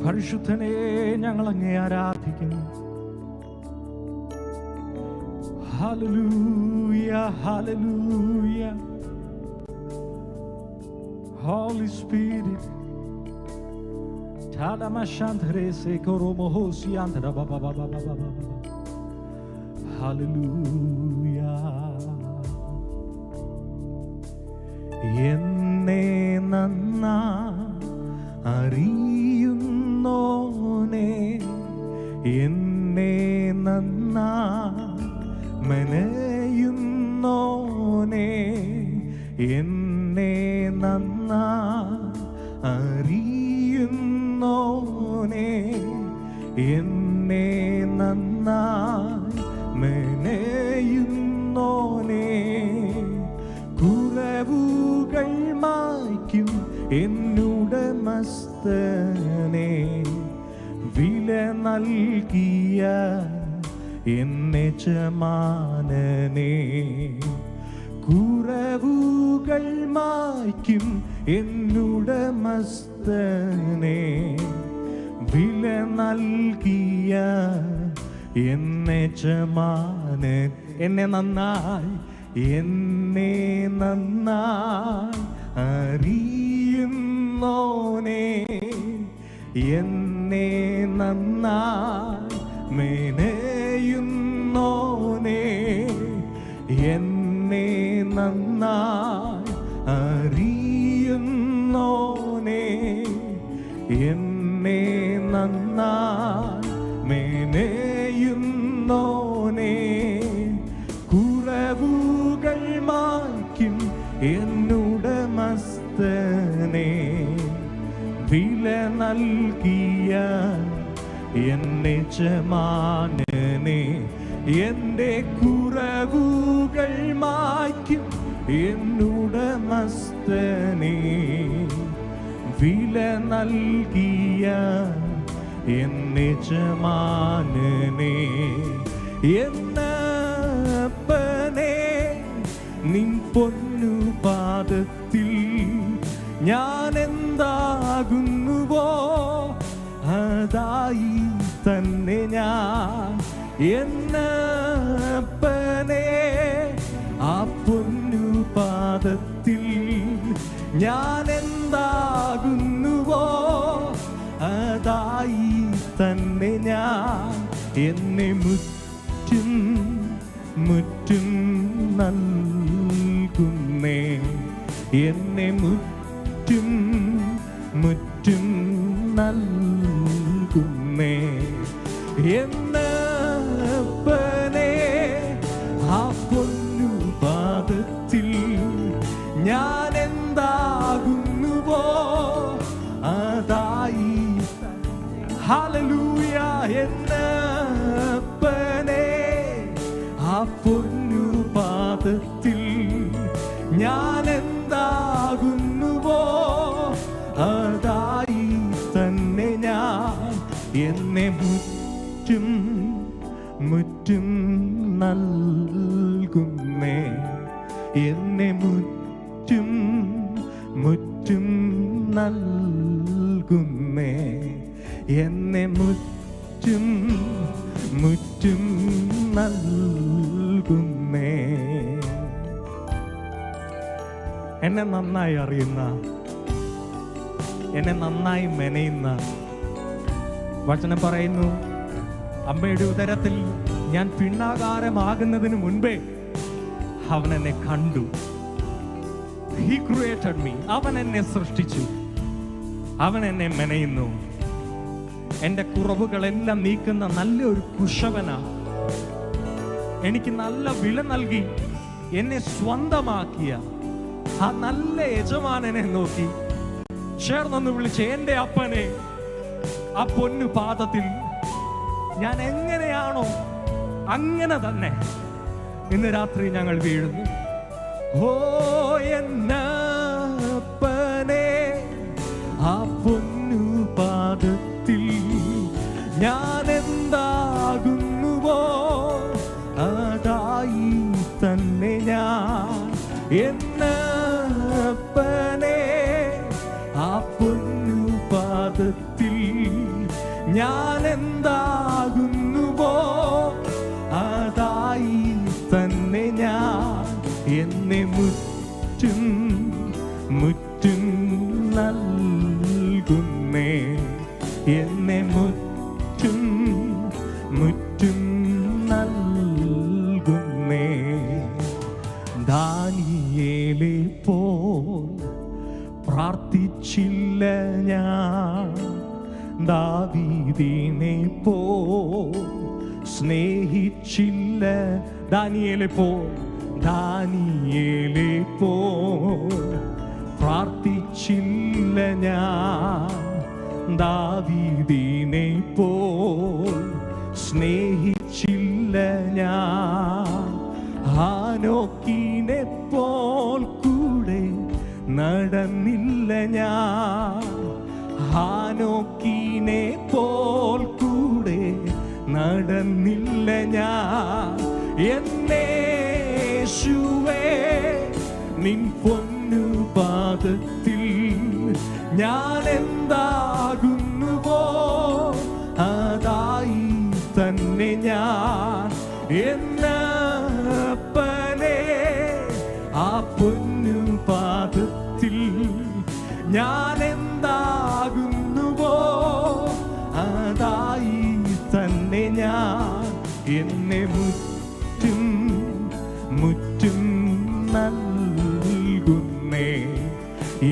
പരിശുദ്ധനെ ഞങ്ങൾ അങ്ങേ ആരാധിക്കുന്നു. Hallelujah, hallelujah. Holy Spirit, Talamashandrese koromohosi andra ba ba ba ba ba ba ba. Hallelujah. Enne nanna ariyunnone, enne nanna meneyunnone, enne nanna അറിയുന്നോനെ, എന്നെ നന്നായി മെനയുന്നോനെ, കുറവുകൾ മായ്ക്കും എന്നുടമസ്ഥനെ, വില നൽകിയ എന്നെ യജമാനനെ, കുറവുകൾ മായ്ക്കും എന്നുടമസ്ഥനെ, വില നൽകിയ എന്നെ യജമാനൻ, എന്നെ നന്നായി അറിയുന്നോനെ, എന്നെ നന്നായി മെനയുന്നോനെ, എന്നെ നന്നായി അറിയുന്നോനെ, എന്നെ നന്നായി മെനയുന്നോനെ, കുറവുകൾ മായ്ക്കും എന്നുടമസ്ഥനെ, വില നൽകിയ എന്നെ യജമാനനെ, എന്റെ കുറവുകൾ മായ്ക്കും എന്നുടമസ്ഥനെ, വില നൽകിയ എന്നെ യജമാനനെ, എന്നപ്പനെ നിൻ പൊന്നു പാദത്തിൽ ഞാൻ എന്താകുന്നുവോ അതായി തന്നെ ഞാൻ, എന്നപ്പനെ ആ പൊന്നു പാദത്തിൽ ഞാൻ എന്താകുന്നുവോ അതായി തന്നെ ഞാൻ, എന്നെ മുറ്റും മുറ്റും നൽകുന്നേ, എന്നെ മുറ്റും മുറ്റും നൽകുന്നേ, എന്നപ്പനെ ആ പൊന്നു പാദത്തിൽ ഞാൻ എന്താകുന്നുവോ അതായി, ഹല്ലേലൂയ, എന്നപ്പനെ ആ പൊന്നു പാദത്തിൽ ഞാൻ എന്താകുന്നുവോ അതായി തന്നെ ഞാൻ, എന്നെ മുറ്റും മുറ്റും നൽകുന്നേ, എന്നെ മുറ്റും മുറ്റും നൽകുന്നേ, എന്നെ മുറ്റും മുറ്റും നൽകുന്നേ. എന്നെ നന്നായി അറിയുന്ന, എന്നെ നന്നായി മെനയുന്ന, വചനം പറയുന്നു, അമ്മയുടെ ഉദരത്തിൽ ഞാൻ പിണ്ണാകാരമാകുന്നതിന് മുൻപേ അവൻ എന്നെ കണ്ടു. He created me. അവൻ എന്നെ സൃഷ്ടിച്ചു, അവൻ എന്നെ മെനയുന്നു. എൻ്റെ കുറവുകളെല്ലാം നീക്കുന്ന നല്ലൊരു കുശവനാ. എനിക്ക് നല്ല വില നൽകി എന്നെ സ്വന്തമാക്കിയ ആ നല്ല യജമാനനെ നോക്കി ചേർന്നൊന്ന് വിളിച്ച്, എൻ്റെ അപ്പനെ ആ പൊന്നു പാദത്തിൽ ഞാൻ എങ്ങനെയാണോ അങ്ങനെ തന്നെ ഇന്ന് രാത്രി ഞങ്ങൾ വീഴുന്നു. ഓ എന്നപ്പനെ ആ പൊന്നു പാദത്തിൽ ഞാൻ എന്താകുന്നുവോ അതായി തന്നെ ഞാൻ, എന്നപ്പനെ ആ പൊന്നു പാദത്തിൽ ഞാൻ എന്താകുന്നുവോ അതായി തന്നെ ഞാൻ എന്നെ മുറ്റും മുറ്റും നൽകുന്നേ, എന്നെ മുറ്റും മുറ്റും നൽകുന്നേ. ദാനിയേലെ പോൽ പ്രാർത്ഥിച്ചില്ല ഞാൻ, ദാവീദിനെ പോൽ സ്നേഹിച്ചില്ല. ദാനിയേലെ പോൽ പ്രാർത്ഥിച്ചില്ല ഞാൻ, ദാവീദിനെ പോൽ സ്നേഹിച്ചില്ല ഞാൻ. ഹാനോക്കിനെ പോൽ കൂടെ നടന്നില്ല ഞാൻ, ഹാനോക്കിനെ പോൽ കൂടെ നടന്നില്ല ഞാൻ. എന്നേശുവേ നിൻ പൊന്നുപാദത്തിൽ ഞാൻ എന്താകുന്നുവോ അതായി തന്നെ ഞാൻ. എന്നപ്പനെ ആ പൊന്നുപാദത്തിൽ ഞാൻ എന്താകുന്നുവോ അതായി തന്നെ ഞാൻ. എന്നെ മുറ്റും മുറ്റും നൽകുന്നേ,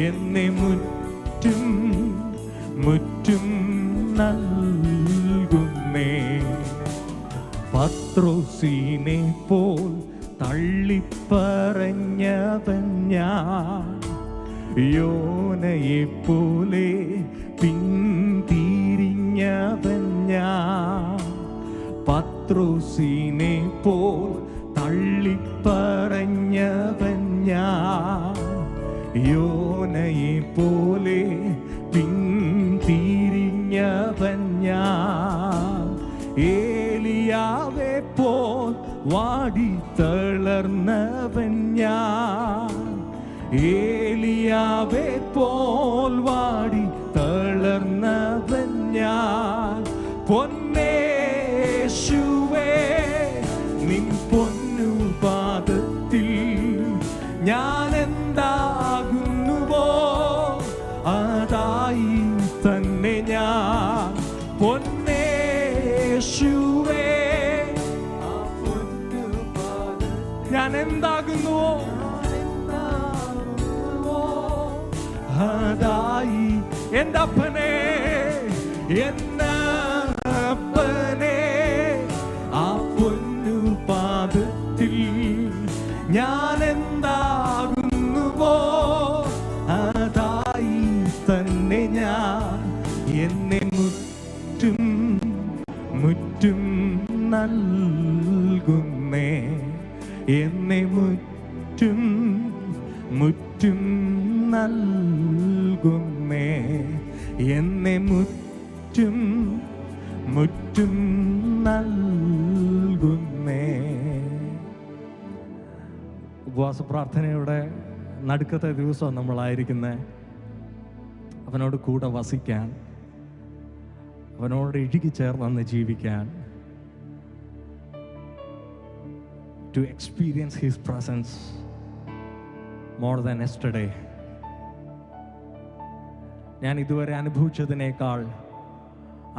എന്നെ മുറ്റും മുറ്റും നൽകുന്നേ. പത്രോസിനെ പോൽ തള്ളിപ്പറഞ്ഞവൻ ഞാൻ, യോനയെ പോലെ പിന്തിരിഞ്ഞവൻ ഞാൻ. പത്രോസിനെ പോൽ തള്ളിപ്പറഞ്ഞവൻ ഞാൻ, യോനയെ പോലെ പിന്തിരിഞ്ഞവൻ ഞാൻ. ഏലിയാവെ പോൽ വാടിത്തളർന്നവൻ ഞാൻ, ഏലിയാവെ പോൽ വാടിത്തളർന്നവൻ ഞാൻ. പൊന്നേശുവേ നിൻ പൊന്നുപാദത്തിൽ ഞാൻ എന്താകുന്നുവോ അതായി തന്നെ ഞാൻ. പൊന്നേശുവേ ആ പൊന്നുപാദത്തിൽ ഞാൻ എന്താകുന്നുവോ അതായി. എൻ്റെ അപ്പനെ എന്നപ്പനെ ആ പൊന്നുപാദത്തിൽ ഞാൻ എന്താകുന്നുവോ അതായി തന്നെ ഞാൻ. എന്നെ മുറ്റും മുറ്റും നൽകുന്നേ, എന്നെ മുറ്റും മുറ്റും നൽകുന്നേ, എന്നെ മുറ്റും മുറ്റും നൽകുന്നേ. ഉപവാസ പ്രാർത്ഥനയുടെ നടുക്കത്തെ ദിവസം നമ്മളായിരിക്കുന്നത്. അവനോട് കൂടെ വസിക്കാൻ, അവനോട് ഇഴുകിച്ചേർന്ന് ജീവിക്കാൻ, to experience his presence more than yesterday. ഞാൻ ഇതുവരെ അനുഭവിച്ചതിനേക്കാൾ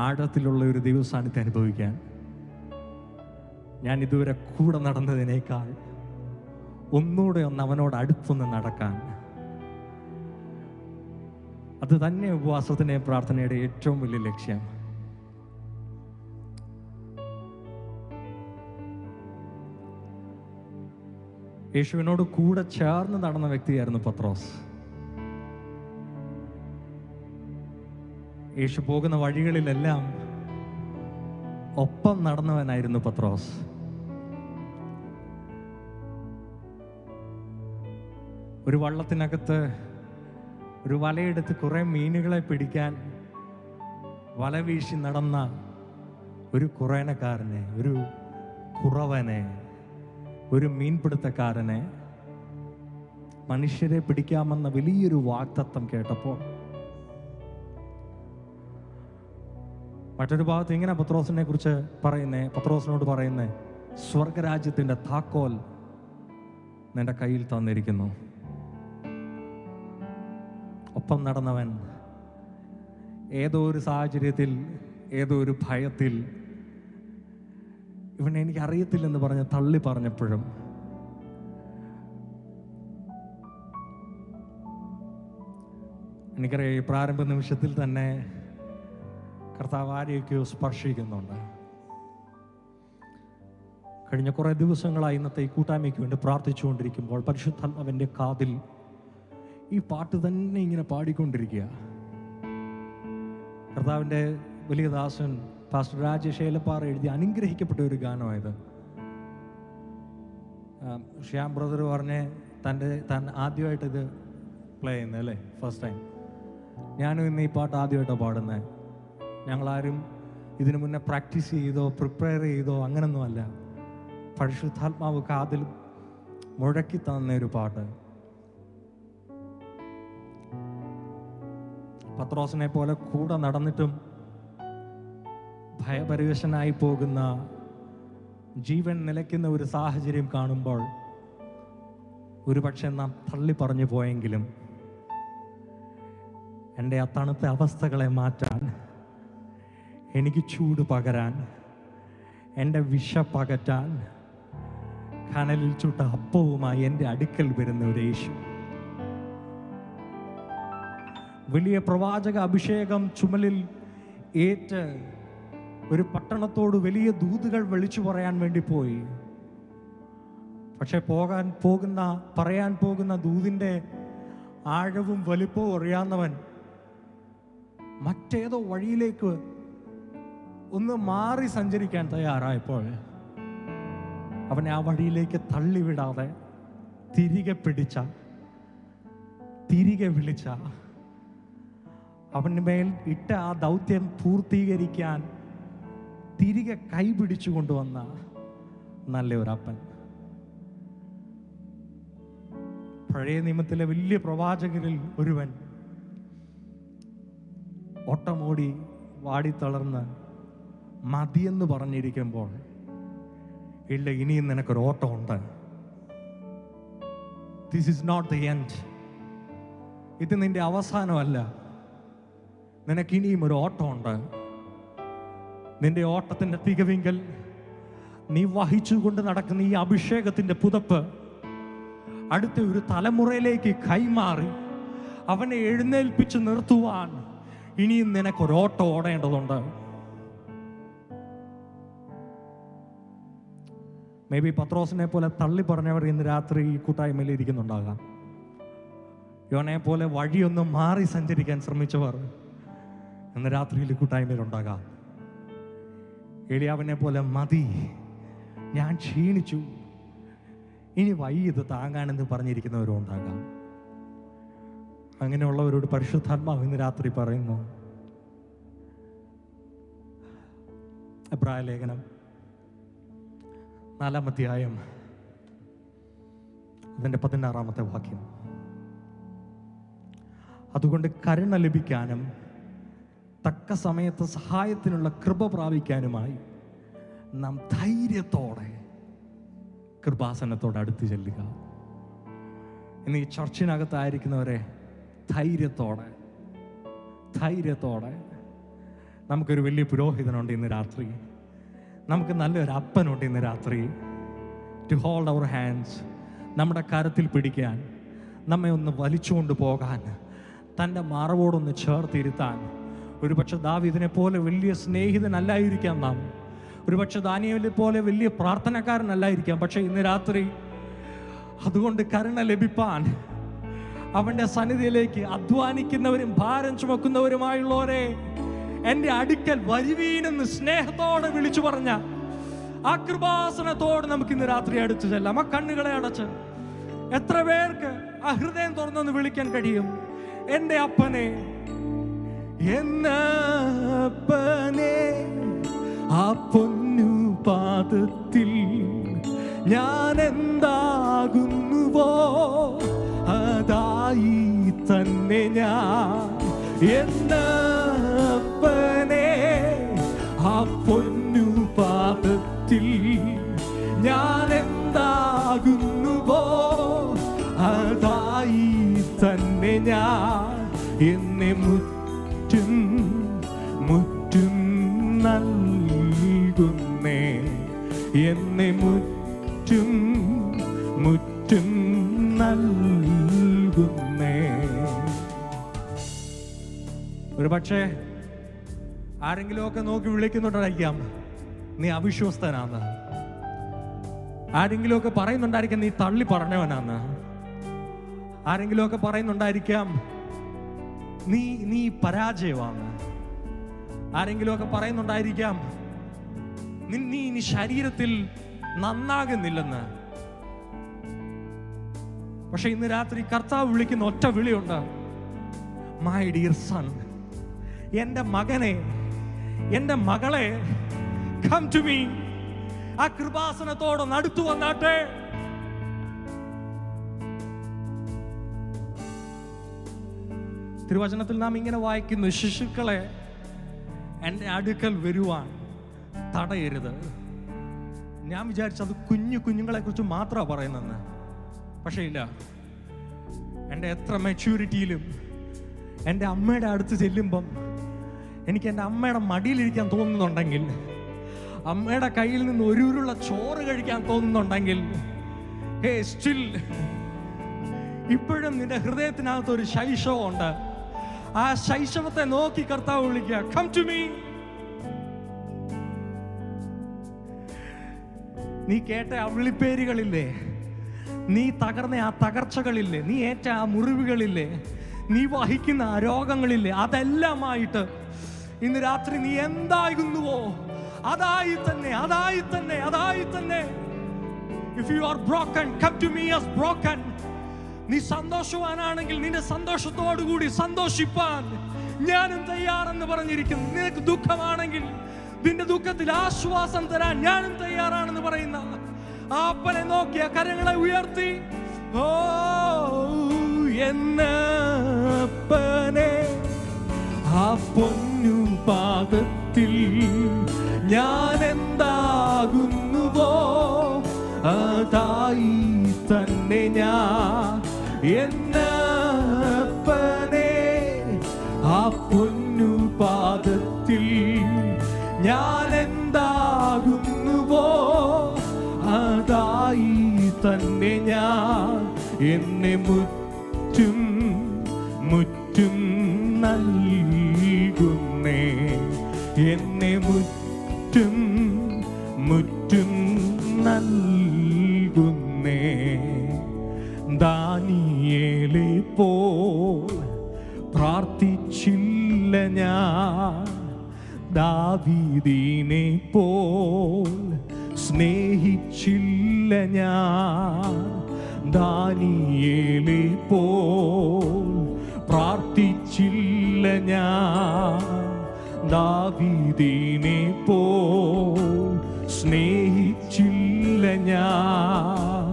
ആഴത്തിലുള്ള ഒരു ദൈവസാന്നിധ്യം അനുഭവിക്കാൻ, ഞാൻ ഇതുവരെ കൂടെ നടന്നതിനേക്കാൾ ഒന്നുകൂടെ അവനോട് അടുത്തൊന്ന് നടക്കാൻ, അത് തന്നെ ഉപവാസത്തിൻ്റെ പ്രാർത്ഥനയുടെ ഏറ്റവും വലിയ ലക്ഷ്യം. യേശുവിനോട് കൂടെ ചേർന്ന് നടന്ന വ്യക്തിയായിരുന്നു പത്രോസ്. യേശു പോകുന്ന വഴികളിലെല്ലാം ഒപ്പം നടന്നവനായിരുന്നു പത്രോസ്. ഒരു വള്ളത്തിനകത്ത് ഒരു വലയെടുത്ത് കുറെ മീനുകളെ പിടിക്കാൻ വല വീശി നടന്ന ഒരു കുറേനക്കാരനെ, ഒരു കുറവനെ, ഒരു മീൻപിടുത്തക്കാരനെ മനുഷ്യരെ പിടിക്കാമെന്ന വലിയൊരു വാഗ്ദത്തം കേട്ടപ്പോൾ മറ്റൊരു ഭാഗത്ത് ഇങ്ങനെ പത്രോസിനെ കുറിച്ച് പത്രോസിനോട് പറയുന്നേ, സ്വർഗരാജ്യത്തിൻ്റെ താക്കോൽ നിന്റെ കയ്യിൽ തന്നിരിക്കുന്നു. ഒപ്പം നടന്നവൻ ഏതോ ഒരു സാഹചര്യത്തിൽ, ഏതോ ഒരു ഭയത്തിൽ, ഇവനെ എനിക്ക് അറിയത്തില്ലെന്ന് പറഞ്ഞ് തള്ളി പറഞ്ഞപ്പോഴും എനിക്കറിയാം ഈ പ്രാരംഭ നിമിഷത്തിൽ തന്നെ കർത്താവ് ആരെയൊക്കെയോ സ്പർശിക്കുന്നുണ്ട്. കഴിഞ്ഞ കുറേ ദിവസങ്ങളായി ഇന്നത്തെ ഈ കൂട്ടായ്മയ്ക്ക് വേണ്ടി പ്രാർത്ഥിച്ചുകൊണ്ടിരിക്കുമ്പോൾ പരിശുദ്ധാത്മാവിൻ്റെ കാതിൽ ഈ പാട്ട് തന്നെ ഇങ്ങനെ പാടിക്കൊണ്ടിരിക്കുക. കർത്താവിൻ്റെ വലിയ ദാസൻ പാസ്റ്റർ രാജേഷ് ഏലപ്പാറ എഴുതി അനുഗ്രഹിക്കപ്പെട്ട ഒരു ഗാനമായത്. ശ്യാം ബ്രദർ പറഞ്ഞ് താൻ ആദ്യമായിട്ട് ഇത് പ്ലേ ചെയ്യുന്നത് അല്ലേ, ഫസ്റ്റ് ടൈം. ഞാനും ഇന്ന് ഈ പാട്ട് ആദ്യമായിട്ടാണ് പാടുന്നത്. ഞങ്ങളാരും ഇതിനു മുന്നേ പ്രാക്ടീസ് ചെയ്തോ പ്രിപ്പയർ ചെയ്തോ അങ്ങനൊന്നുമല്ല. പരിശുദ്ധാത്മാവ് കാതിൽ മുഴക്കി തന്ന ഒരു പാട്ട്. പത്രോസിനെ പോലെ കൂടെ നടന്നിട്ടും ഭയപരിവശനായി പോകുന്ന, ജീവൻ നിലയ്ക്കുന്ന ഒരു സാഹചര്യം കാണുമ്പോൾ ഒരുപക്ഷെ നാം തള്ളി പറഞ്ഞു പോയെങ്കിലും എൻ്റെ ആ തണുത്ത അവസ്ഥകളെ മാറ്റാൻ, എനിക്ക് ചൂട് പകരാൻ, എൻ്റെ വിശപ്പകറ്റാൻ കനലിൽ ചുട്ട അപ്പവുമായി എൻ്റെ അടുക്കൽ വരുന്ന ഒരു യേശു. വലിയ പ്രവാചക അഭിഷേകം ചുമലിൽ ഏറ്റ് ഒരു പട്ടണത്തോട് വലിയ ദൂതുകൾ വിളിച്ചു പറയാൻ വേണ്ടി പോയി. പക്ഷെ പറയാൻ പോകുന്ന ദൂതിൻ്റെ ആഴവും വലിപ്പവും അറിയാവുന്നവൻ മറ്റേതോ വഴിയിലേക്ക് ഒന്ന് മാറി സഞ്ചരിക്കാൻ തയ്യാറായപ്പോൾ അവനെ ആ വഴിയിലേക്ക് തള്ളിവിടാതെ തിരികെ പിടിച്ച, തിരികെ വിളിച്ച, അവന് മേൽ ഇട്ട ആ ദൗത്യം പൂർത്തീകരിക്കാൻ തിരികെ കൈപിടിച്ചു കൊണ്ടുവന്ന നല്ലൊരപ്പൻ. പഴയ നിയമത്തിലെ വലിയ പ്രവാചകരിൽ ഒരുവൻ ഓട്ടമോടി വാടിത്തളർന്ന് മതിയെന്ന് പറഞ്ഞിരിക്കുമ്പോൾ, ഇല്ല, ഇനിയും നിനക്കൊരു ഓട്ടമുണ്ട്. This is not the end. ഇത് നിന്റെ അവസാനമല്ല. നിനക്കിനിയും ഒരു ഓട്ടമുണ്ട്. നിന്റെ ഓട്ടത്തിൻ്റെ തികവിങ്കൽ നീ വഹിച്ചുകൊണ്ട് നടക്കുന്ന ഈ അഭിഷേകത്തിൻ്റെ പുതപ്പ് അടുത്ത ഒരു തലമുറയിലേക്ക് കൈമാറി അവനെ എഴുന്നേൽപ്പിച്ച് നിർത്തുവാൻ ഇനിയും നിനക്കൊരോട്ടം ഓടേണ്ടതുണ്ട്. മേ ബി പത്രോസിനെ പോലെ തള്ളി പറഞ്ഞവർ ഇന്ന് രാത്രി ഈ കൂട്ടായ്മയിൽ ഇരിക്കുന്നുണ്ടാകാം. യോനെ പോലെ വഴിയൊന്നും മാറി സഞ്ചരിക്കാൻ ശ്രമിച്ചവർ ഇന്ന് രാത്രിയിൽ കൂട്ടായ്മയിലുണ്ടാകാം. എലിയാവിനെ പോലെ മതി, ഞാൻ ക്ഷീണിച്ചു, ഇനി ഇത് താങ്ങാനെന്ന് പറഞ്ഞിരിക്കുന്നവരും ഉണ്ടാകാം. അങ്ങനെയുള്ളവരോട് പരിശുദ്ധാത്മാവ് ഇന്ന് രാത്രി പറയുന്നു, എബ്രായ ലേഖനം 4-ാം അധ്യായം അതിൻ്റെ 16-ാമത്തെ വാക്യം, അതുകൊണ്ട് കരുണ ലഭിക്കാനും തക്ക സമയത്ത് സഹായത്തിനുള്ള കൃപ പ്രാപിക്കാനുമായി നാം ധൈര്യത്തോടെ കൃപാസനത്തോട് അടുത്ത് ചെല്ലുക. ഇന്ന് ഈ ചർച്ചിനകത്തായിരിക്കുന്നവരെ ധൈര്യത്തോടെ നമുക്കൊരു വലിയ പുരോഹിതനുണ്ട് ഇന്ന് രാത്രി. നമുക്ക് നല്ലൊരു അപ്പനുണ്ട് ഇന്ന് രാത്രി. ടു ഹോൾഡ് അവർ ഹാൻഡ്സ്, നമ്മുടെ കരത്തിൽ പിടിക്കാൻ, നമ്മെ ഒന്ന് വലിച്ചുകൊണ്ട് പോകാൻ, തൻ്റെ മറവോടൊന്ന് ചേർത്തിരുത്താൻ. ഒരുപക്ഷെ ദാവീദിനെ പോലെ വലിയ സ്നേഹിതനല്ലായിരിക്കാം നാം, ഒരുപക്ഷെ ദാനിയേലിനെ പോലെ വലിയ പ്രാർത്ഥനക്കാരനല്ലായിരിക്കാം. പക്ഷെ ഇന്ന് രാത്രി അതുകൊണ്ട് കരുണ ലഭിപ്പാൻ അവൻ്റെ സന്നിധിയിലേക്ക് അധ്വാനിക്കുന്നവരും ഭാരം ചുമക്കുന്നവരുമായുള്ളവരെ എൻ്റെ അടുക്കൽ വരുവീനെന്ന് സ്നേഹത്തോടെ വിളിച്ചു പറഞ്ഞ ആ കൃപാസനത്തോട് നമുക്ക് ഇന്ന് രാത്രി അടുത്ത് ചെല്ലാം. ആ കണ്ണുകളെ അടച്ച് എത്ര പേർക്ക് ആ ഹൃദയം തുറന്നൊന്ന് വിളിക്കാൻ കഴിയും? എൻ്റെ അപ്പനെ, എന്നപ്പനെ, ആ പൊന്നു പാദത്തിൽ ഞാൻ എന്താകുന്നുവോ അതായി തന്നെ ഞാൻ. എന്നപ്പനെ, മുറ്റും മുറ്റും നൽകുന്നേ, എന്നെ മുറ്റും മുറ്റും നൽകുന്നേ. ഒരു പക്ഷേ ആരെങ്കിലുമൊക്കെ നോക്കി വിളിക്കുന്നുണ്ടായിരിക്കാം നീ അവിശ്വസ്തനാന്ന്. ആരെങ്കിലുമൊക്കെ പറയുന്നുണ്ടായിരിക്കാം നീ തള്ളി പറഞ്ഞവനാന്ന്. ആരെങ്കിലുമൊക്കെ പറയുന്നുണ്ടായിരിക്കാം നീ പരാജയമാണ്. ആരെങ്കിലുമൊക്കെ പറയുന്നുണ്ടായിരിക്കാം നീ ഇനി ശരീരത്തിൽ നന്നാകുന്നില്ലെന്ന്. പക്ഷെ ഇന്ന് രാത്രി കർത്താവ് വിളിക്കുന്ന ഒറ്റ വിളിയുണ്ട്, മൈ ഡിയർ സൺ, എൻ്റെ മകനെ, എൻ്റെ മകളെ, കം ടു മീ. ആ കൃപാസനത്തോടെ അടുത്തു വന്നാട്ടെ. തിരുവചനത്തിൽ നാം ഇങ്ങനെ വായിക്കുന്നു, ശിശുക്കളെ എൻ്റെ അടുക്കൽ വരുവാൻ തടയരുത്. ഞാൻ വിചാരിച്ചത് കുഞ്ഞുങ്ങളെ കുറിച്ച് മാത്രമാണ് പറയുന്നെന്ന്. പക്ഷേ ഇല്ല, എൻ്റെ എത്ര മെച്യൂരിറ്റിയിലും എൻ്റെ അമ്മയുടെ അടുത്ത് ചെല്ലുമ്പം എനിക്ക് എൻ്റെ അമ്മയുടെ മടിയിലിരിക്കാൻ തോന്നുന്നുണ്ടെങ്കിൽ, അമ്മയുടെ കയ്യിൽ നിന്ന് ഒരു ഉരുള ചോറ് കഴിക്കാൻ തോന്നുന്നുണ്ടെങ്കിൽ, ഹേ സ്റ്റിൽ ഇപ്പോഴും നിന്റെ ഹൃദയത്തിനകത്തൊരു ശൈശവമുണ്ട്. ആ ശൈശവത്തെ നോക്കി കർത്താവ് വിളിക്കുക, കം ടു മീ. നീ കേട്ട ആ വിളിപ്പേരുകളില്ലേ, നീ തകർന്ന ആ തകർച്ചകളില്ലേ, നീ ഏറ്റ ആ മുറിവുകളില്ലേ, നീ വഹിക്കുന്ന ആ രോഗങ്ങളില്ലേ, അതെല്ലാമായിട്ട് ഇന്ന് രാത്രി നീ എന്താകുന്നുവോ അതായി തന്നെ, അതായി തന്നെ, അതായി തന്നെ. If you are broken, come to me as broken. നീ സന്തോഷവാനാണെങ്കിൽ നിന്റെ സന്തോഷത്തോടുകൂടി സന്തോഷിപ്പാൻ ഞാനും തയ്യാറെന്ന് പറഞ്ഞിരിക്കുന്നു. നിനക്ക് ദുഃഖമാണെങ്കിൽ നിന്റെ ദുഃഖത്തിൽ ആശ്വാസം തരാൻ ഞാനും തയ്യാറാണെന്ന് പറയുന്ന ആ അപ്പനെ നോക്കിയ കരങ്ങളെ ഉയർത്തി, ഓ എന്നപ്പനെ, ആ പൊന്നു പാദത്തിൽ ഞാൻ എന്താകുന്നുവോ അതായി തന്നെ ഞാൻ. എന്നപ്പനെ, ആ പൊന്നു പാദത്തിൽ ഞാൻ എന്താകുന്നുവോ അതായി തന്നെ ഞാൻ. എന്നെ മുറ്റും മുറ്റും നൽകുന്നേ, എന്നെ മുറ്റും മുറ്റും നൽകുന്നേ. ദാനിയേലെ പോൽ പ്രാർത്ഥിച്ചില്ല ഞാൻ, ദാവീദിനെ പോൽ സ്നേഹിച്ചില്ല ഞാൻ. ദാനിയേലെ പോൽ പ്രാർത്ഥിച്ചില്ല ഞാൻ, ദാവീദിനെ പോൽ സ്നേഹിച്ചില്ല ഞാൻ.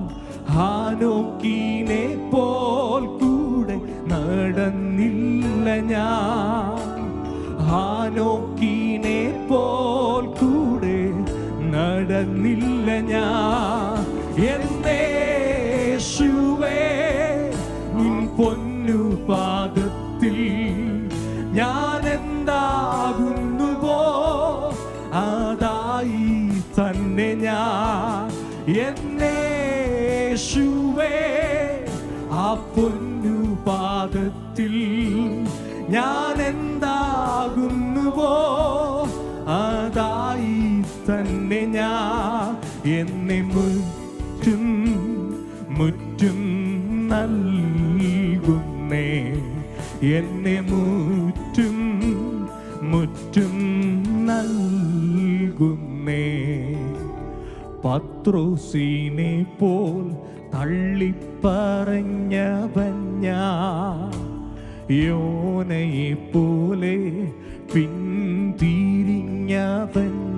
ഹാനോക്കിനെ പോൽ കൂടെ നടന്നില്ല ഞാൻ, ഹാനോക്കിനെ പോൽ കൂടെ നടന്നില്ല ഞാൻ. എന്നേശുവേ നിൻ പൊന്നു പാദത്തിൽ ഞാൻ എന്താകുന്നുവോ അതായി തന്നെ ഞാൻ. എന്നേശുവേ ആ പൊന്നു പാദത്തിൽ ഞാൻ എന്താകുന്നുവോ അതായി തന്നെ ഞാൻ. എന്നെ മുറ്റും മുറ്റും നൽകുന്നേ, എന്നെ മുറ്റും മുറ്റും നൽകുന്നേ. പത്രോസിനെ പോൽ തള്ളിപ്പറഞ്ഞവൻ ഞാൻ, യോനയെ പോലെ പിന്തിരിഞ്ഞവൻ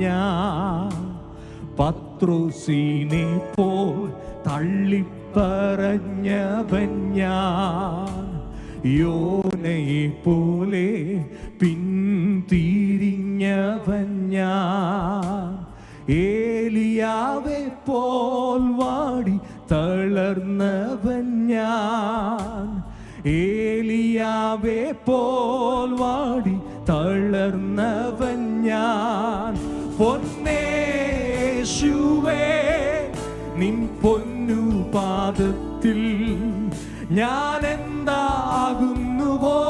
ഞാൻ. പത്രോസിനെ പോൽ തള്ളിപ്പറഞ്ഞവൻ ഞാൻ, യോനയെ പോലെ പിന്തിരിഞ്ഞവൻ ഞാൻ. ഏലിയാവെ പോൽ വാടി തളർന്നവൻ ഞാൻ, ഏലിയ ഏലിയാവെ പോൽ വാടി തളർന്നവൻ ഞാൻ. പൊന്നേശുവേ നിൻ പൊന്നു പാദത്തിൽ ഞാൻ എന്താകുന്നുവോ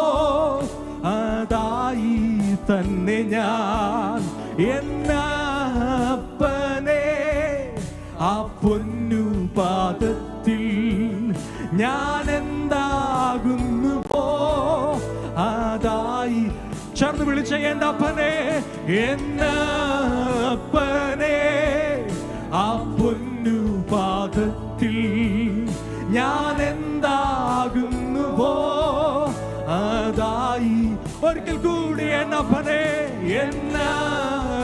അതായി തന്നെ ഞാൻ. എന്നപ്പനെ ആ പൊന്നു പാദത്തിൽ ഞാൻ എന്താകുന്നുവോ അതായി. ചേർന്ന് വിളിച്ച എന്നപ്പനെ, എന്നപ്പനെ ആ പൊന്നു പാദത്തിൽ ഞാൻ എന്താകുന്നുവോ അതായി. ഒരിക്കൽ കൂടി എന്നപ്പനെ, എന്നപ്പനെ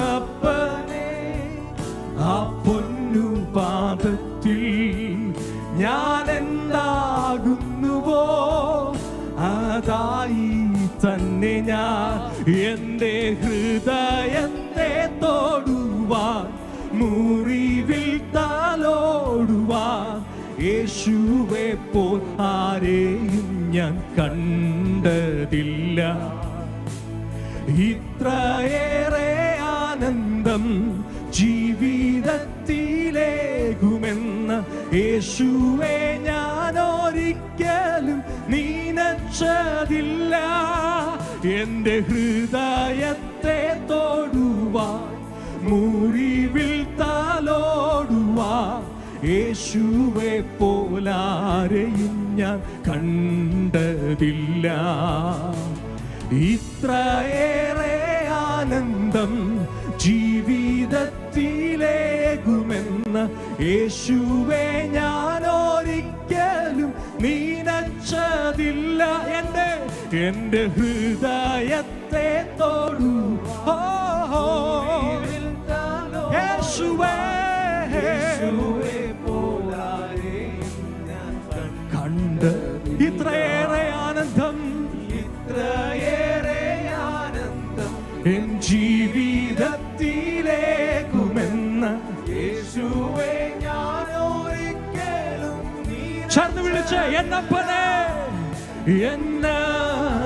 ആ പൊന്നു പാദത്തിൽ ഞാൻ എന്താകുന്നുവോ അതായി തന്നെ ഞാൻ. എൻ്റെ ഹൃദയത്തെ തൊടുവാൻ മുറിവിൽ തലോടുവാൻ യേശുവെ പോൽ ആരെയും ഞാൻ കണ്ടതില്ല. ഇത്രയേറെ ആനന്ദം ജീവിതത്തിലേകുമെന്ന യേശുവെ ഞാൻ ഒരിക്കലും നനച്ചതില്ല. എൻ്റെ ഹൃദയത്തെ തൊടുവാൻ മുറിവിൽ തലോടുവാൻ യേശുവെ പോലാരെയും ഞാൻ കണ്ടതില്ല. ഇത്രയേറെ ആനന്ദം ജീവിതത്തിലേകുമെന്ന യേശുവെ ഞാൻ ഒരിക്കലും നനച്ചതില്ല. എൻ്റെ ഹൃദയത്തെ തൊടു യേശുവേ കണ്ട്. ഇത്രയേറെ ആനന്ദം, ഇത്രയേറെ ആനന്ദം എൻ ജീവിതത്തിലേക്കുമെന്ന യേശുവേ ഞാൻ ഒരിക്കലും. ചേർന്ന് വിളിച്ച എന്നപ്പനെ, എന്നപ്പനെ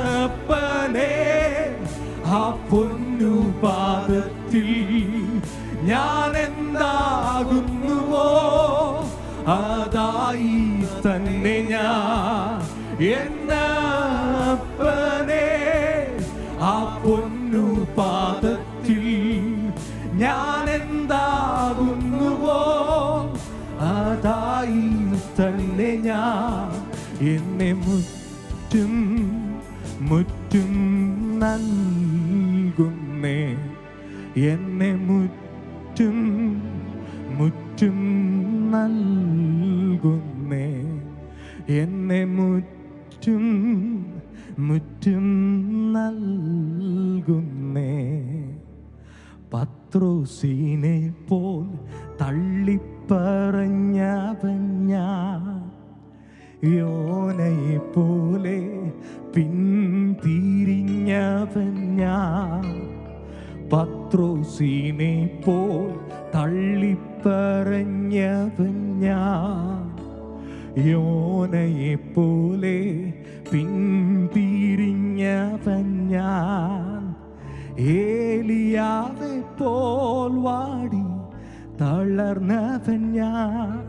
ആ പൊന്നു പാദത്തിൽ ഞാൻ എന്താകുന്നുവോ അതായി തന്നെ ഞാൻ. എന്നപ്പനെ ആ പൊന്നു പാദത്തിൽ ഞാൻ എന്താകുന്നുവോ അതായി തന്നെ ഞാൻ. എന്നെ മുറ്റും മുറ്റും നൽകുന്നേ, എന്നെ മുറ്റും മുറ്റും നൽകുന്നേ, എന്നെ മുറ്റും മുറ്റും നൽകുന്നേ. പത്രോസിനെ പോൽ തള്ളിപ്പറഞ്ഞവൻ ഞാൻ, യോനയെ പോലെ പിന്തിരിഞ്ഞവൻ ഞാൻ. പത്രോസിനെ പോൽ തള്ളിപ്പറഞ്ഞവൻ ഞാൻ, യോനയെ പോലെ പിന്തിരിഞ്ഞവൻ ഞാൻ. ഏലിയാവെ പോൽ വാടി തളർന്നവൻ ഞാൻ,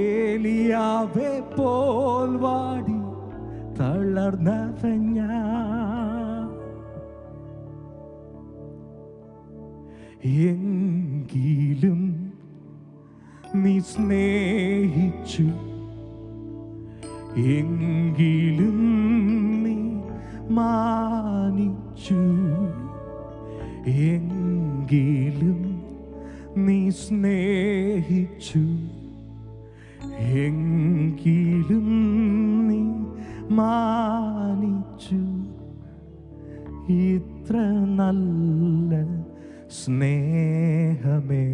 ഏലിയാവെ പോൽ വാടി തളർന്നവൻ ഞാൻ. എങ്കിലും നീ സ്നേഹിച്ചു, എങ്കിലും നീ മാനിച്ചു, എങ്കിലും നീ സ്നേഹിച്ചു, എങ്കിലും നീ മാനിച്ചു. ഇത്ര നല്ല സ്നേഹമേ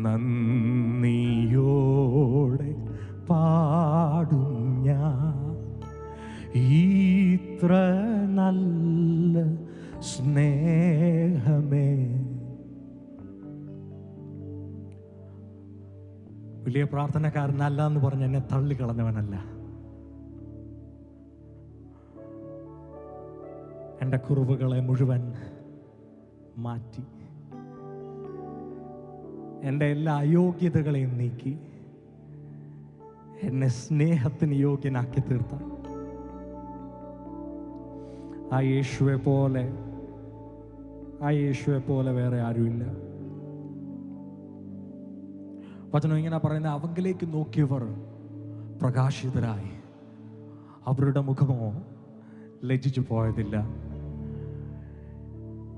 നന്ദിയോടെ പാടും ഞാൻ. ഇത്ര നല്ല സ്നേഹമേ. വലിയ പ്രാർത്ഥനക്കാരനല്ല എന്ന് പറഞ്ഞ് എന്നെ തള്ളിക്കളഞ്ഞവനല്ല. എൻ്റെ കുറവുകളെ മുഴുവൻ മാറ്റി, എൻ്റെ എല്ലാ അയോഗ്യതകളെയും നീക്കി എന്നെ സ്നേഹത്തിന് യോഗ്യനാക്കി തീർത്ത ആ യേശുവെ പോലെ വേറെ ആരുമില്ല. വചനം ഇങ്ങനെ പറയുന്നത്, അവങ്കിലേക്ക് നോക്കിയവർ പ്രകാശിതരായി, അവരുടെ മുഖമോ ലജ്ജിച്ചു പോയതില്ല.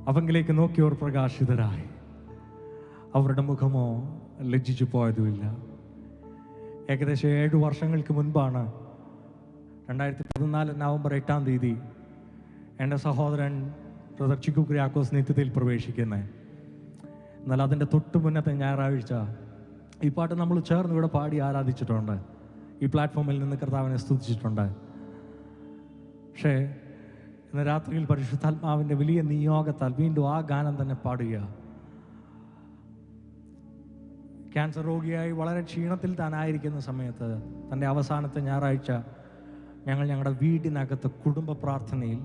അവങ്കിലേക്ക് നോക്കിയവർ പ്രകാശിതരായി, അവരുടെ മുഖമോ ലജ്ജിച്ചു പോയതുമില്ല. ഏകദേശം 7 വർഷങ്ങൾക്ക് മുൻപാണ് 2014 നവംബർ 8-ാം തീയതി എൻ്റെ സഹോദരൻ ബ്രദർ ചിക്കു കുര്യാക്കോസ് നിത്യതയിൽ പ്രവേശിക്കുന്നത്. എന്നാൽ അതിൻ്റെ തൊട്ട് മുന്നത്തെ ഞായറാഴ്ച ഈ പാട്ട് നമ്മൾ ചേർന്ന് ഇവിടെ പാടി ആരാധിച്ചിട്ടുണ്ട്, ഈ പ്ലാറ്റ്ഫോമിൽ നിന്ന് കർത്താവിനെ സ്തുതിച്ചിട്ടുണ്ട്. പക്ഷേ ഇന്ന് രാത്രിയിൽ പരിശുദ്ധാത്മാവിൻ്റെ വലിയ നിയോഗത്താൽ വീണ്ടും ആ ഗാനം തന്നെ പാടുക. ക്യാൻസർ രോഗിയായി വളരെ ക്ഷീണത്തിൽ താനായിരിക്കുന്ന സമയത്ത് തൻ്റെ അവസാനത്തെ ഞായറാഴ്ച ഞങ്ങൾ ഞങ്ങളുടെ വീടിനകത്ത് കുടുംബ പ്രാർത്ഥനയിൽ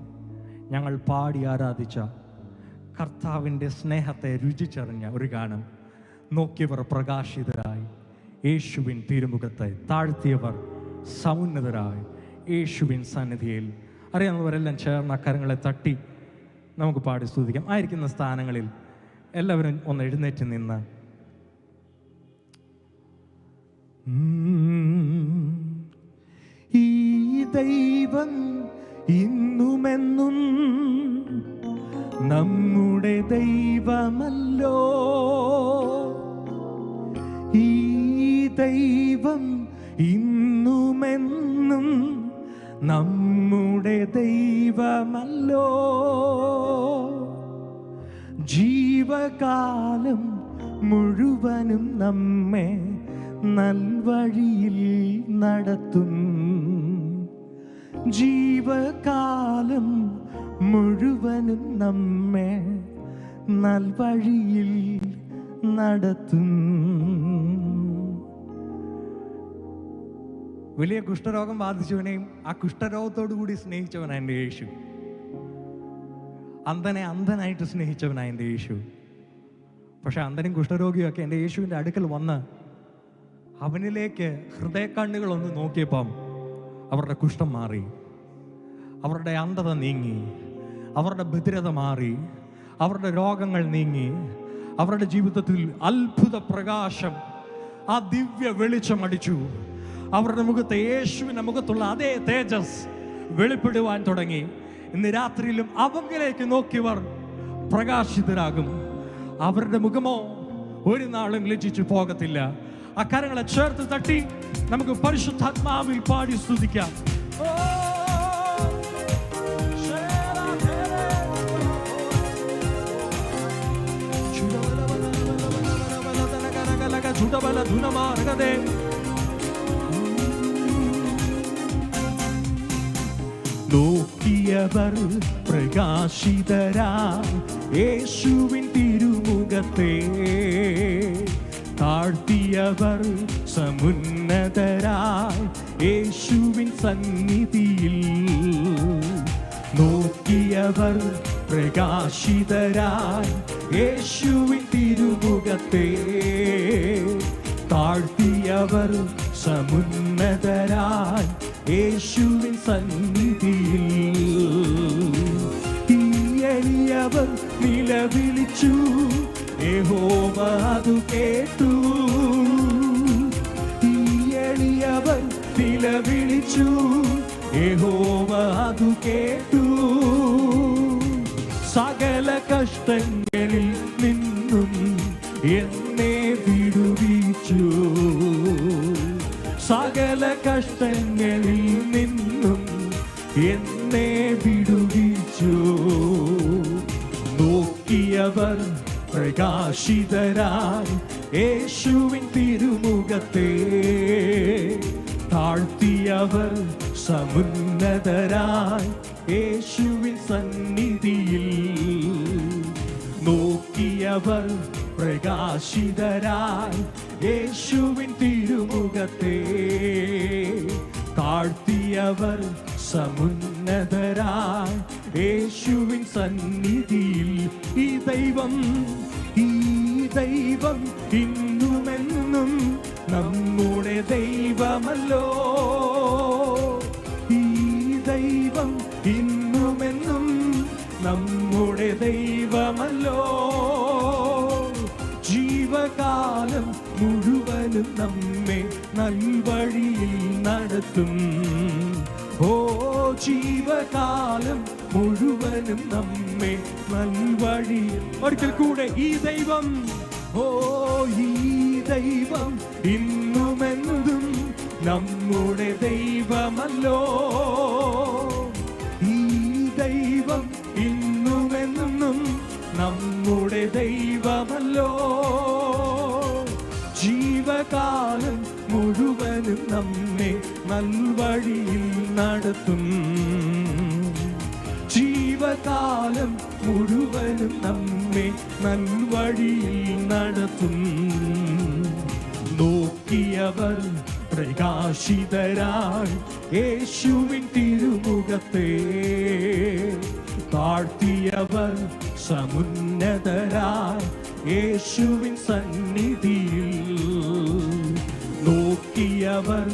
ഞങ്ങൾ പാടി ആരാധിച്ച കർത്താവിൻ്റെ സ്നേഹത്തെ രുചിച്ചറിഞ്ഞ ഒരു ഗാനം, നോക്കിയവർ പ്രകാശിതരായി യേശുവിൻ തിരുമുഖത്തെ, താഴ്ത്തിയവർ സമുന്നതരായി യേശുവിൻ സന്നിധിയിൽ. അറിയാവുന്നവരെല്ലാം ചേർന്ന കരങ്ങളെ തട്ടി നമുക്ക് പാടി സ്തുതിക്കാം. ആയിരിക്കുന്ന സ്ഥാനങ്ങളിൽ എല്ലാവരും ഒന്ന് എഴുന്നേറ്റ് നിന്ന്, ഈ ദൈവം ഇന്നുമെന്നും നമ്മുടെ ദൈവമല്ലോ, ഈ ദൈവം ഇന്നുമെന്നും നമ്മുടെ ദൈവമല്ലോ, ജീവകാലം മുഴുവനും നമ്മെ നൽവഴിയിൽ നടത്തും, ജീവകാലം മുഴുവനും നമ്മെ നൽവഴിയിൽ നടത്തും. വലിയ കുഷ്ഠരോഗം ബാധിച്ചവനെയും ആ കുഷ്ഠരോഗത്തോടു കൂടി സ്നേഹിച്ചവനാണ് എൻ്റെ യേശു. അന്ധനായിട്ട് സ്നേഹിച്ചവനാണ് എൻ്റെ യേശു. പക്ഷെ അന്ധനും കുഷ്ഠരോഗിയും ഒക്കെ എൻ്റെ യേശുവിൻ്റെ അടുക്കൽ വന്ന് അവനിലേക്ക് ഹൃദയക്കണ്ണുകളൊന്ന് നോക്കിയപ്പം അവരുടെ കുഷ്ഠം മാറി, അവരുടെ അന്ധത നീങ്ങി, അവരുടെ ബധിരത മാറി, അവരുടെ രോഗങ്ങൾ നീങ്ങി, അവരുടെ ജീവിതത്തിൽ അത്ഭുത പ്രകാശം, ആ ദിവ്യ വെളിച്ചം അടിച്ചു. അവരുടെ മുഖത്തെ, യേശുവിൻ്റെ മുഖത്തുള്ള അതേ തേജസ് വെളിപ്പെടുവാൻ തുടങ്ങി. ഇന്ന് രാത്രിയിലും അവങ്കിലേക്ക് നോക്കിയവർ പ്രകാശിതരാകും, അവരുടെ മുഖമോ ഒരു നാളും ലജ്ജിച്ചു പോകത്തില്ല. ആ കരങ്ങളെ ചേർത്ത് തട്ടി നമുക്ക് പരിശുദ്ധാത്മാവിൽ പാടി സ്തുതിക്കാം. നോക്കിയവർ പ്രകാശിതരായി യേശുവിൻ തിരുമുഖത്തെ, താഴ്ത്തിയവർ സമുന്നതരായി യേശുവിൻ സന്നിധിയിൽ. നോക്കിയവർ പ്രകാശിതരായി യേശുവിൻ തിരുമുഖത്തെ, താഴ്ത്തിയവർ സമുന്നതരായി യേശുവിൻ സന്നിധിയിൽ. ഈ എളിയവർ നിലവിളിച്ചു, യഹോവ അതു കേട്ടു. ഈ എളിയവർ നിലവിളിച്ചു, യഹോവ അതു കേട്ടു. സകല കഷ്ടങ്ങളിൽ നിന്നും എന്നെ വിടുവിച്ചു, സകല കഷ്ടങ്ങളിൽ നിന്നും എന്നെ വിടുവിച്ചു. നോക്കിയവർ പ്രകാശിതരായി യേശുവിൻ തിരുമുഖത്തെ, താഴ്ത്തിയവർ സമുന്നതരായി യേശുവിൻ സന്നിധിയിൽ. നോക്കിയവർ പ്രകാശിതരായി യേശുവിൻ തിരുമുഖത്തെ, താഴ്ത്തിയ താഴ്ത്തിയവർ സമുന്നതരായി യേശുവിൻ സന്നിധിയിൽ. ഈ ദൈവം ഇന്നുമെന്നും നമ്മുടെ ദൈവമല്ലോ. ഈ ദൈവം ഇന്നുമെന്നും നമ്മുടെ ദൈവമല്ലോ. ജീവകാലം മുഴുവനും നമ്മെ നൽവഴിയിൽ നടത്തും. ഓ ജീവകാലം മുഴുവനും നമ്മെ നൽവഴിയിൽ. ഒരിക്കൽ കൂടെ ഈ ദൈവം, ഓ ഈ ദൈവം ഇന്നുമെന്നും നമ്മുടെ ദൈവമല്ലോ. ഈ ദൈവം ഇന്നുമെന്നും നമ്മുടെ ദൈവമല്ലോ. ജീവകാലം മുഴുവനും നമ്മെ നൽവഴിയിൽ നടത്തും. ജീവകാലം മുഴുവനും നമ്മെ നൽവഴിയിൽ നടത്തും. നോക്കിയവർ പ്രകാശിതരായി യേശുവിൻ തിരുമുഖത്തെ. താഴ്ത്തിയവർ സമുന്നതരായി യേശുവിൻ സന്നിധിയിൽ. നോക്കിയവർ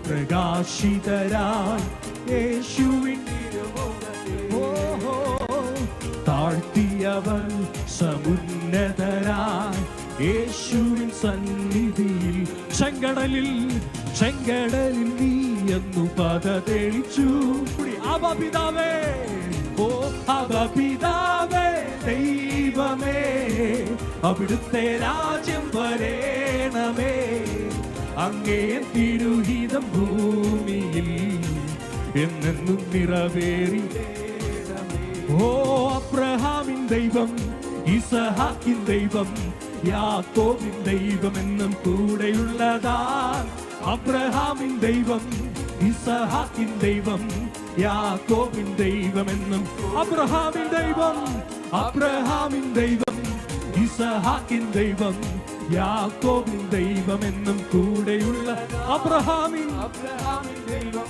പ്രകാശിതരായി യേശുവിൻ തിരുമുഖത്തെ. താഴ്ത്തിയവർ സമുന്നതരായി യേശുവിൻ സന്നിധിയിൽ. ചെങ്കടലിൽ നീ എന്നു പത തെളിച്ചു. അബാ പിതാവേ, ഓ അബാ പിതാവേ, ദൈവമേ അവിടുത്തെ രാജ്യം വരേണമേ. അങ്ങേ തിരുഹിതം ഭൂമിയിൽ എന്നെന്നും നിറവേറി. ഓ അബ്രഹാമിൻ ദൈവം, ഇസഹാക്കിൻ ദൈവം, യാക്കോബിൻ ദൈവം എന്നും കൂടെയുള്ളതാ. അബ്രഹാമിൻ ദൈവം, ഇസഹാക്കിൻ ദൈവം, യാക്കോബിൻ ദൈവം എന്നും. അബ്രഹാമിൻ ദൈവം, അബ്രഹാമിൻ ദൈവം, ഇസഹാക്കിൻ ദൈവം, യാക്കോബിൻ ദൈവം എന്നും കൂടെയുള്ള. അബ്രഹാമിൻ ദൈവം,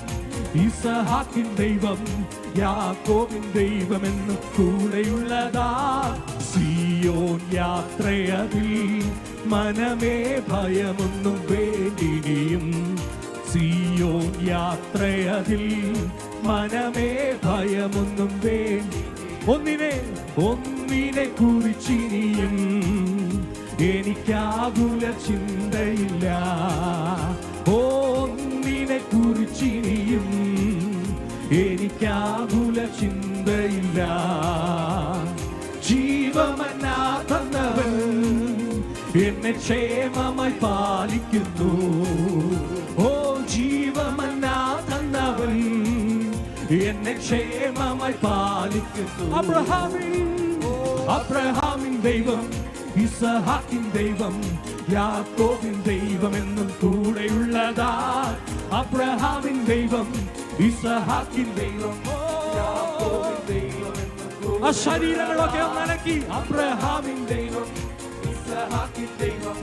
ഇസഹാക്കിൻ ദൈവം, യാക്കോബിൻ ദൈവം എന്നും കൂടെയുള്ളതാ. സിയോൻ യാത്രയതിൽ മനമേ ഭയമൊന്നും വേണ്ടിനിയും. സിയോൻ യാത്രയതിൽ മനമേ ഭയമൊന്നും വേണ്ടി. ഒന്നിനെ കുറിച്ചിനിയും എനിക്കാകുല ചിന്തയില്ല. ഒന്നിനെ കുറിച്ചിനിയും എനിക്കാകുല ചിന്തയില്ല. ജീവമന്നാ തന്നവൻ എന്നെ ക്ഷേമമായി പാലിക്കുന്നു. ഓ ജീവമന്നാ തന്നവൻ എന്നെ ക്ഷേമമായി പാലിക്കുന്നു. അബ്രഹാമിൻ ദൈവം, ഇസഹാക്കിൻ ദൈവം, യാക്കോബിൻ ദൈവം എന്നും കൂടെയുള്ളതാ. അബ്രഹാമിൻ ദൈവം, ഇസഹാക്കിൻ ദൈവം, യാക്കോബിൻ ദൈവം എന്നും. ആ ശരീരങ്ങളൊക്കെ നനക്കി. അബ്രഹാമിൻ ദൈവം, ഇസഹാക്കിൻ ദൈവം,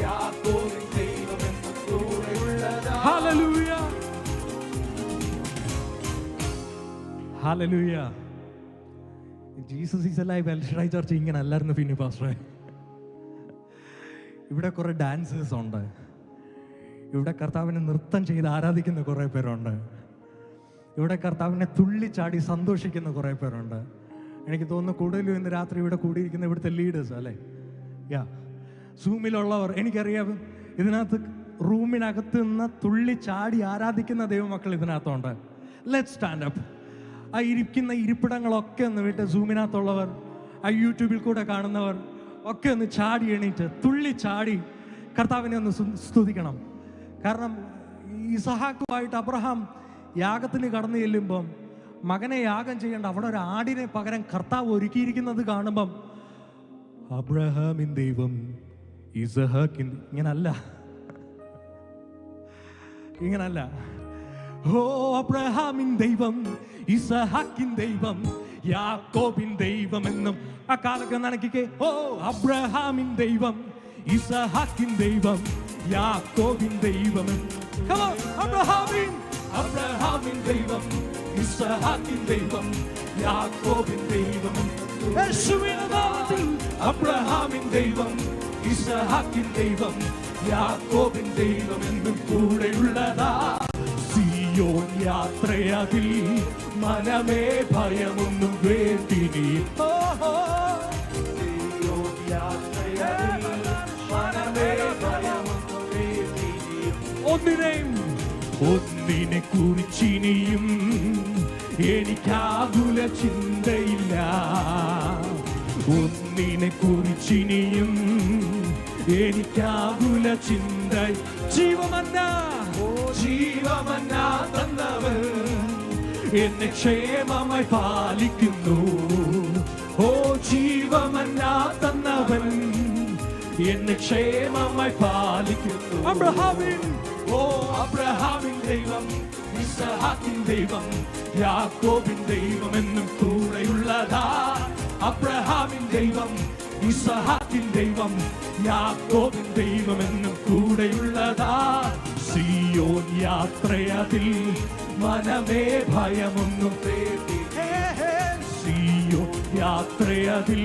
യാക്കോബിൻ ദൈവം എന്നും കൂടെയുള്ളതാ. Hallelujah, hallelujah. Jesus is alive El Shaddai church ഇങ്ങനെ അല്ലായിരുന്നു പിന്നെ പാസ്റ്ററെ. ഇവിടെ കുറെ ഡാൻസേഴ്സ് ഉണ്ട്. ഇവിടെ കർത്താവിനെ നൃത്തം ചെയ്ത് ആരാധിക്കുന്ന കുറേ പേരുണ്ട്. ഇവിടെ കർത്താവിനെ തുള്ളിച്ചാടി സന്തോഷിക്കുന്ന കുറേ പേരുണ്ട്. എനിക്ക് തോന്നുന്നു കൂടുതലും ഇന്ന് രാത്രി ഇവിടെ കൂടിയിരിക്കുന്ന ഇവിടുത്തെ ലീഡേഴ്സ് അല്ലേ? സൂമിലുള്ളവർ എനിക്കറിയാം. ഇതിനകത്ത് റൂമിനകത്ത് നിന്ന് തുള്ളിച്ചാടി ആരാധിക്കുന്ന ദൈവമക്കൾ ഇതിനകത്തുണ്ട്. Let's stand up. ആ ഇരിക്കുന്ന ഇരിപ്പിടങ്ങളൊക്കെ ഒന്ന് വിട്ട് സൂമിനകത്തുള്ളവർ, ആ യൂട്യൂബിൽ കൂടെ കാണുന്നവർ ഒക്കെ ഒന്ന് ചാടി എണീറ്റ് തുള്ളിച്ചാടി കർത്താവിനെ ഒന്ന് സ്തുതിക്കണം. കാരണം ഇസഹാക്കുമായിട്ട് അബ്രഹാം യാഗത്തിന് കടന്നു ചെല്ലുമ്പം മകനെ യാഗം ചെയ്യേണ്ട അവിടെ ഒരു ആടിനെ പകരം കർത്താവ് ഒരുക്കിയിരിക്കുന്നത് കാണുമ്പം അബ്രഹാമിൻ ദൈവം, ഇസഹാക്കിൻ ഇങ്ങനല്ല. ഓ അബ്രഹാമിൻ ദൈവം, ഇസഹാക്കിൻ ദൈവം, യാക്കോബിൻ ദൈവം എന്നും ആ കാലൊക്കെ നടക്കിക്കേ. ഓ അബ്രഹാമിൻ ദൈവം, ഇസഹാക്കിൻ ദൈവം, യാക്കോബിൻ ദൈവം. അബ്രഹാമിൻ ദൈവം, ഇസ്ഹാക്കിൻ ദൈവം, യാക്കോബിൻ ദൈവം. യേശുവിന്റെ നാമത്തിൽ അബ്രഹാമിൻ ദൈവം, ഇസ്ഹാക്കിൻ ദൈവം, യാക്കോബിൻ ദൈവം എന്നും കൂടെയുള്ളതാ. സിയോൻ യാത്രയതിൽ മനമേ ഭയമൊന്നും വേണ്ടിനി. സിയോൻ യാത്രയതിൽ മനമേ ഭയമൊന്നും വേണ്ടിനി. ഒന്നിനെ കുറിച്ചിനിയും എനിക്കാകുല ചിന്തയില്ല. ഒന്നിനെ കുറിച്ചിനിയും എനിക്കാകുല ചിന്ത. ജീവമന്ന തന്നവൻ എന്നെ ക്ഷേമമായി പാലിക്കുന്നു. ഓ ജീവമന്ന തന്നവൻ എന്നെ ക്ഷേമമായി പാലിക്കുന്നു. അബ്രഹാമിൻ ദൈവം, ഇസ്ഹാക്കിൻ ദൈവം, യാക്കോബിൻ ദൈവം എന്നും കൂടെയുള്ളതാ. അബ്രഹാമിൻ ദൈവം, ഇസ്ഹാക്കിൻ ദൈവം, യാക്കോബിൻ ദൈവം എന്നും കൂടെയുള്ളതാ. സിയോൻ യാത്രയതിൽ മനമേ ഭയമൊന്നും പേടി. സിയോൻ യാത്രയതിൽ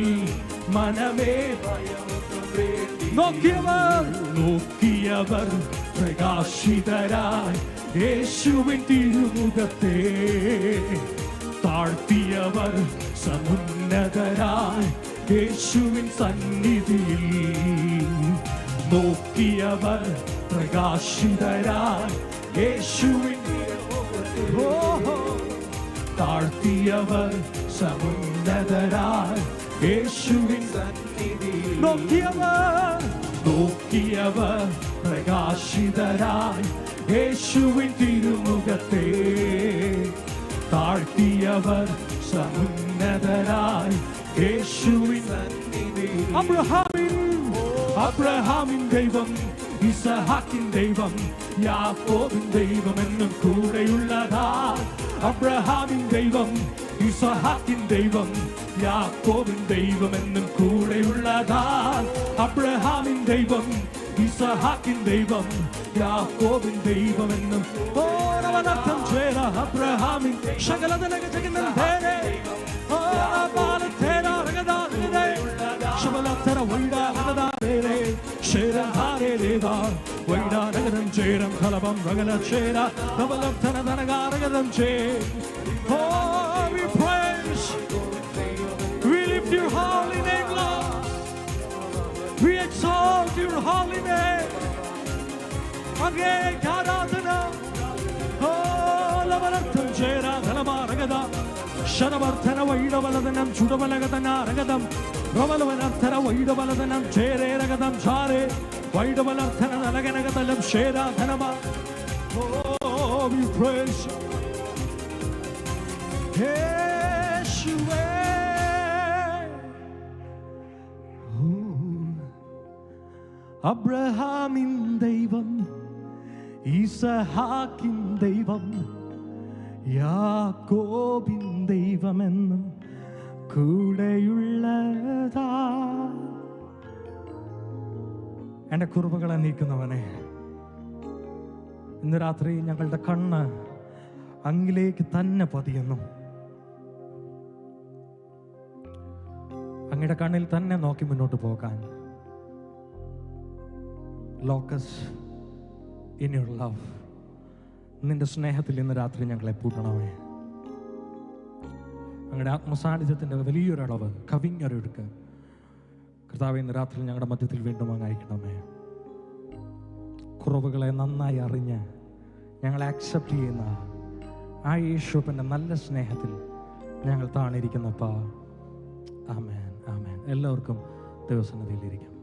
മനമേ ഭയമൊന്നും പേടി. നോക്കിയവർ പ്രകാശിതരായി യേശുവിൻ തിരുമുഖത്തെ. താഴ്ത്തിയവർ സമുന്നതരായി യേശുവിൻ സന്നിധിയിൽ. നോക്കിയവർ പ്രകാശിതരായി യേശുവിൻ തിരുമുഖത്തെ. താഴ്ത്തിയവർ സമുന്നതരായി യേശുവിൻ സന്നിധിയിൽ. നോക്കിയവർ പ്രകാശിതരായി യേശുവിൻ തിരുമുഖത്തെ. താഴ്ത്തിയവർ സമുന്നതരായി യേശുവിൻ സന്നിധിയിൽ. അബ്രഹാമിൻ ദൈവം, ഇസ്ഹാക്കിൻ ദൈവം, യാക്കോബിൻ ദൈവം എന്നും കൂടെയുള്ളതാ. അബ്രഹാമിൻ ദൈവം, ഇസ്ഹാക്കിൻ ദൈവം, യാക്കോബിൻ ദൈവം എന്നും കൂടെയുള്ളതാ. അബ്രഹാമിൻ ദൈവം, ഇസ്ഹാക്കിൻ ദൈവം, യാക്കോബിൻ ദൈവം എന്നും. ഓരവനർത്ഥം ചേര അബ്രഹാമിൻ ശകലതലക ജഗന്നൽ ധേരേ. ഓരപാലത്തേര രഗദാ ശബലത്തര വൈഡാ രഗദാ ധേരേ. ശേരഹാരേ ദേവാ വൈഡാ രഗദം ചേരം ഖലബം രഗല ചേര നവലത്തന ധനഗാ രഗദം ചേ. Oh, we praise, we lift your holy name, Lord. We exalt your holy name. Again, Karadana. Oh, Lavanathan Jera, Dalamaragada, Shadavartana, Vaidavalanam, Chudavalagatana, Ragadam, Ravalanathana, Vaidavalanam, Jere, Ragadam, Jare, Vaidavalanthana, Raganagatalam, Shera, Dhanama. Oh, we praise you. Yeshua. അബ്രഹാമിൻ ദൈവം, ഇസ്ഹാക്കിൻ ദൈവം, യാക്കോബിൻ ദൈവമെന്നും കൂടെയുള്ളതാ. എൻ്റെ കുറുബുകളെ നീക്കുന്നവനെ, ഇന്ന് രാത്രി ഞങ്ങളുടെ കണ്ണ് അങ്ങിലേക്ക് തന്നെ പതിയുന്നു. അങ്ങയുടെ കണ്ണിൽ തന്നെ നോക്കി മുന്നോട്ട് പോകാൻ. ലോക്കസ് ഇൻ യുവർ ലവ്, നിന്റെ സ്നേഹത്തിൽ ഇന്ന് രാത്രി ഞങ്ങളെ പൂട്ടണമേ. അങ്ങയുടെ ആത്മസാന്നിധ്യത്തിൻ്റെ വലിയൊരളവ് കവിഞ്ഞൊരെടുക്ക് കർത്താവേ, ഇന്ന് രാത്രി ഞങ്ങളുടെ മധ്യത്തിൽ വീണ്ടും അങ്ങ് അയക്കണമേ. കുറവുകളെ നന്നായി അറിഞ്ഞ് ഞങ്ങളെ അക്സെപ്റ്റ് ചെയ്യുന്ന ആ യേശുവിൻ്റെ നല്ല സ്നേഹത്തിൽ ഞങ്ങൾ താണിരിക്കുന്നപ്പാ. ആമേൻ, ആമേൻ. എല്ലാവർക്കും ദൈവസന്നിധിയിലിരിക്കാം.